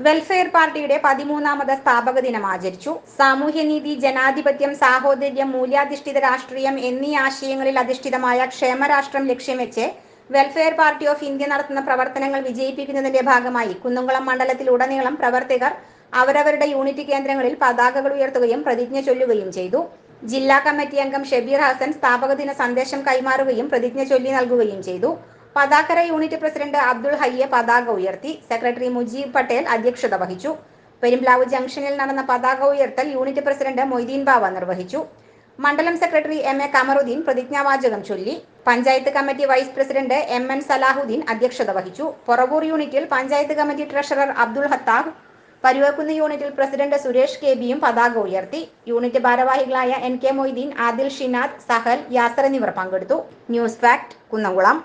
Welfare പാർട്ടിയുടെ 13ാമത് സ്ഥാപക ദിനം ആചരിച്ചു. സാമൂഹ്യനീതി, ജനാധിപത്യം, സാഹോദര്യം, മൂല്യാധിഷ്ഠിത രാഷ്ട്രീയം എന്നീ ആശയങ്ങളിൽ അധിഷ്ഠിതമായ ക്ഷേമരാഷ്ട്രം ലക്ഷ്യം വെച്ച് വെൽഫെയർ പാർട്ടി ഓഫ് ഇന്ത്യ നടത്തുന്ന പ്രവർത്തനങ്ങൾ വിജയിപ്പിക്കുന്നതിന്റെ ഭാഗമായി കുന്നംകുളം മണ്ഡലത്തിലുടനീളം പ്രവർത്തകർ അവരവരുടെ യൂണിറ്റ് കേന്ദ്രങ്ങളിൽ പതാകകൾ ഉയർത്തുകയും പ്രതിജ്ഞ ചൊല്ലുകയും ചെയ്തു. ജില്ലാ കമ്മിറ്റി അംഗം ഷബീർ ഹസൻ സ്ഥാപക ദിന സന്ദേശം കൈമാറുകയും പ്രതിജ്ഞ ചൊല്ലി നൽകുകയും ചെയ്തു. പതാക്കര യൂണിറ്റ് പ്രസിഡന്റ് അബ്ദുൾ ഹയ്യെ പതാക ഉയർത്തി. സെക്രട്ടറി മുജീബ് പട്ടേൽ അധ്യക്ഷത വഹിച്ചു. പെരുമ്പ്ലാവ് ജംഗ്ഷനിൽ നടന്ന പതാക ഉയർത്തൽ യൂണിറ്റ് പ്രസിഡന്റ് മൊയ്തീൻ ബാവ നിർവഹിച്ചു. മണ്ഡലം സെക്രട്ടറി എം.എ. കമറുദ്ദീൻ പ്രതിജ്ഞാവാചകം ചൊല്ലി. Panchayat committee vice president M N. Salahuddin അധ്യക്ഷത വഹിച്ചു. പൊറവൂർ യൂണിറ്റിൽ പഞ്ചായത്ത് കമ്മിറ്റി ട്രഷറർ അബ്ദുൾ ഹത്താബ്, പരുവക്കുന്ന് യൂണിറ്റിൽ പ്രസിഡന്റ് സുരേഷ് കെ.ബിയും പതാക ഉയർത്തി. യൂണിറ്റ് ഭാരവാഹികളായ എൻ.കെ. മൊയ്തീൻ, ആദിൽ ഷിനാദ്, സഹൽ, യാസർ എന്നിവർ പങ്കെടുത്തു. News fact, Kunnamkulam.